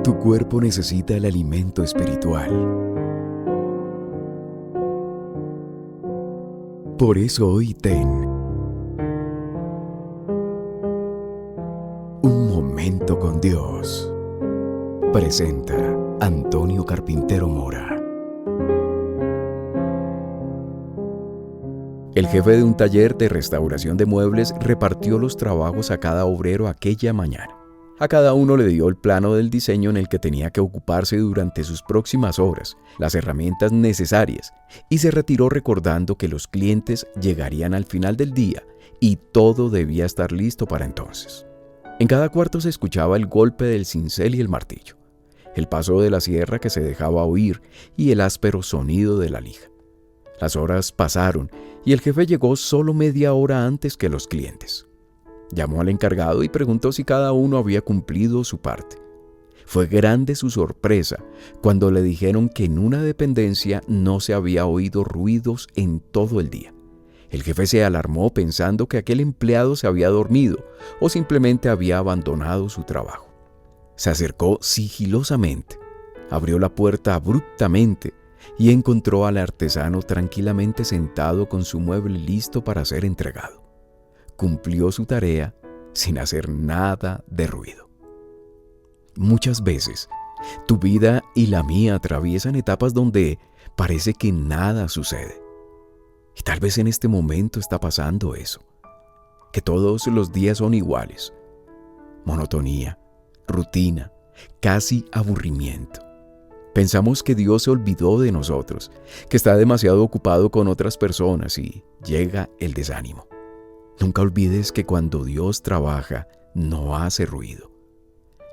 Tu cuerpo necesita el alimento espiritual. Por eso hoy ten un momento con Dios. Presenta Antonio Carpintero Mora. El jefe de un taller de restauración de muebles repartió los trabajos a cada obrero aquella mañana. A cada uno le dio el plano del diseño en el que tenía que ocuparse durante sus próximas horas, las herramientas necesarias, y se retiró recordando que los clientes llegarían al final del día y todo debía estar listo para entonces. En cada cuarto se escuchaba el golpe del cincel y el martillo, el paso de la sierra que se dejaba oír y el áspero sonido de la lija. Las horas pasaron y el jefe llegó solo media hora antes que los clientes. Llamó al encargado y preguntó si cada uno había cumplido su parte. Fue grande su sorpresa cuando le dijeron que en una dependencia no se había oído ruidos en todo el día. El jefe se alarmó pensando que aquel empleado se había dormido o simplemente había abandonado su trabajo. Se acercó sigilosamente, abrió la puerta abruptamente y encontró al artesano tranquilamente sentado con su mueble listo para ser entregado. Cumplió su tarea sin hacer nada de ruido. Muchas veces, tu vida y la mía atraviesan etapas donde parece que nada sucede. Y tal vez en este momento está pasando eso, que todos los días son iguales. Monotonía, rutina, casi aburrimiento. Pensamos que Dios se olvidó de nosotros, que está demasiado ocupado con otras personas y llega el desánimo. Nunca olvides que cuando Dios trabaja, no hace ruido.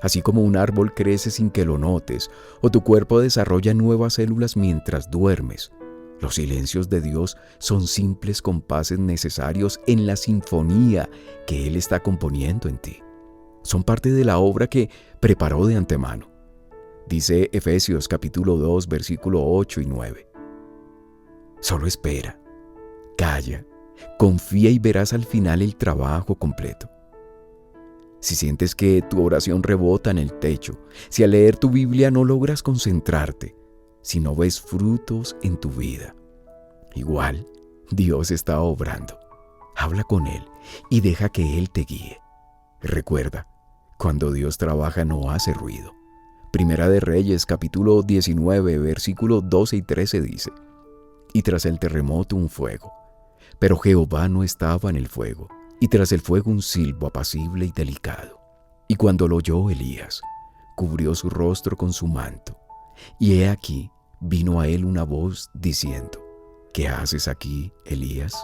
Así como un árbol crece sin que lo notes, o tu cuerpo desarrolla nuevas células mientras duermes, los silencios de Dios son simples compases necesarios en la sinfonía que Él está componiendo en ti. Son parte de la obra que preparó de antemano. Dice Efesios capítulo 2, versículo 8 y 9. Solo espera, calla, confía y verás al final el trabajo completo. Si sientes que tu oración rebota en el techo, si al leer tu Biblia no logras concentrarte, si no ves frutos en tu vida, igual Dios está obrando. Habla con Él y deja que Él te guíe. Recuerda, cuando Dios trabaja no hace ruido. Primera de Reyes, capítulo 19, versículos 12 y 13 dice: Y tras el terremoto un fuego, pero Jehová no estaba en el fuego, y tras el fuego un silbo apacible y delicado. Y cuando lo oyó Elías, cubrió su rostro con su manto, y he aquí, vino a él una voz diciendo: ¿Qué haces aquí, Elías?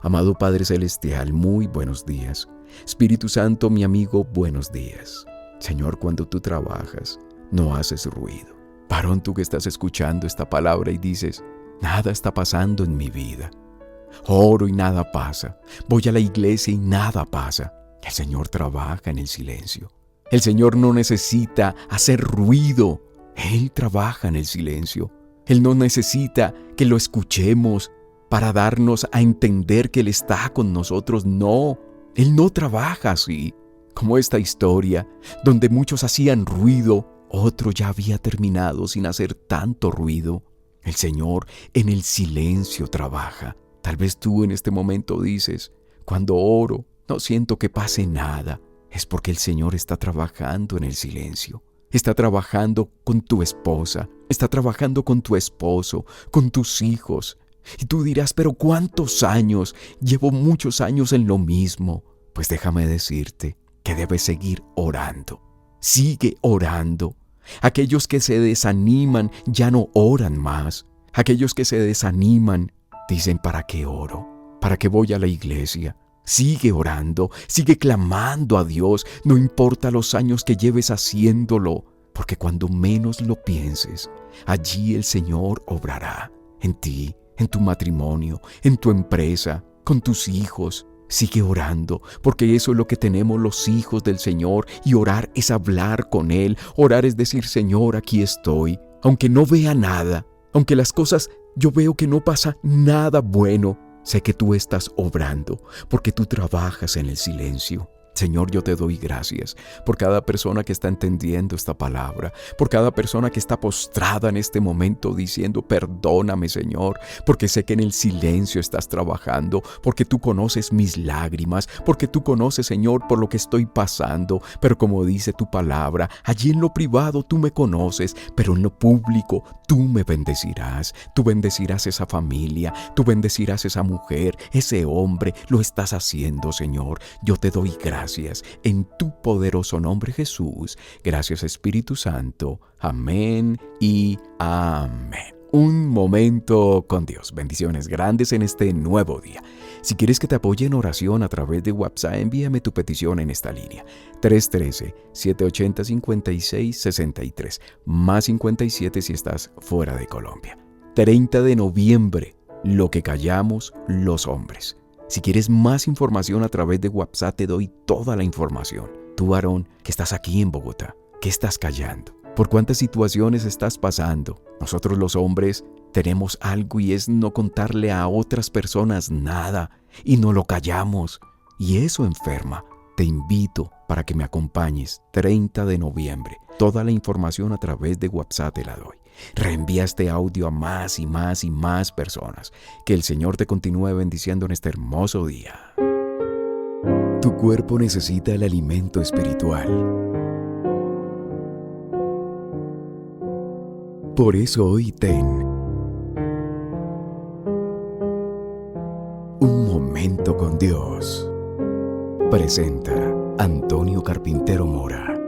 Amado Padre Celestial, muy buenos días. Espíritu Santo, mi amigo, buenos días. Señor, cuando tú trabajas, no haces ruido. Varón, tú que estás escuchando esta palabra y dices: nada está pasando en mi vida. Oro y nada pasa. Voy a la iglesia y nada pasa. El Señor trabaja en el silencio. El Señor no necesita hacer ruido. Él trabaja en el silencio. Él no necesita que lo escuchemos para darnos a entender que Él está con nosotros. No, Él no trabaja así. Como esta historia, donde muchos hacían ruido, otro ya había terminado sin hacer tanto ruido. El Señor en el silencio trabaja. Tal vez tú en este momento dices: cuando oro, no siento que pase nada. Es porque el Señor está trabajando en el silencio. Está trabajando con tu esposa, está trabajando con tu esposo, con tus hijos. Y tú dirás: pero ¿cuántos años? Llevo muchos años en lo mismo. Pues déjame decirte que debes seguir orando. Sigue orando. Aquellos que se desaniman ya no oran más. Aquellos que se desaniman dicen: ¿para qué oro? ¿Para qué voy a la iglesia? Sigue orando, sigue clamando a Dios, no importa los años que lleves haciéndolo, porque cuando menos lo pienses, allí el Señor obrará en ti, en tu matrimonio, en tu empresa, con tus hijos. Sigue orando, porque eso es lo que tenemos los hijos del Señor, y orar es hablar con Él. Orar es decir: Señor, aquí estoy, aunque no vea nada, aunque las cosas yo veo que no pasa nada bueno, sé que tú estás obrando, porque tú trabajas en el silencio. Señor, yo te doy gracias por cada persona que está entendiendo esta palabra, por cada persona que está postrada en este momento diciendo, perdóname, Señor, porque sé que en el silencio estás trabajando, porque tú conoces mis lágrimas, porque tú conoces, Señor, por lo que estoy pasando, pero como dice tu palabra, allí en lo privado tú me conoces, pero en lo público tú me bendecirás, tú bendecirás esa familia, tú bendecirás esa mujer, ese hombre, lo estás haciendo, Señor. Yo te doy gracias en tu poderoso nombre, Jesús. Gracias, Espíritu Santo. Amén y amén. Un momento con Dios. Bendiciones grandes en este nuevo día. Si quieres que te apoye en oración a través de WhatsApp, envíame tu petición en esta línea. 313-780-5663. Más 57 si estás fuera de Colombia. 30 de noviembre. Lo que callamos los hombres. Si quieres más información a través de WhatsApp, te doy toda la información. Tú, varón, que estás aquí en Bogotá, ¿qué estás callando? ¿Por cuántas situaciones estás pasando? Nosotros los hombres tenemos algo y es no contarle a otras personas nada y no lo callamos. Y eso enferma. Te invito para que me acompañes 30 de noviembre. Toda la información a través de WhatsApp te la doy. Reenvía este audio a más y más y más personas. Que el Señor te continúe bendiciendo en este hermoso día. Tu cuerpo necesita el alimento espiritual. Por eso hoy ten un momento con Dios. Presenta Antonio Carpintero Mora.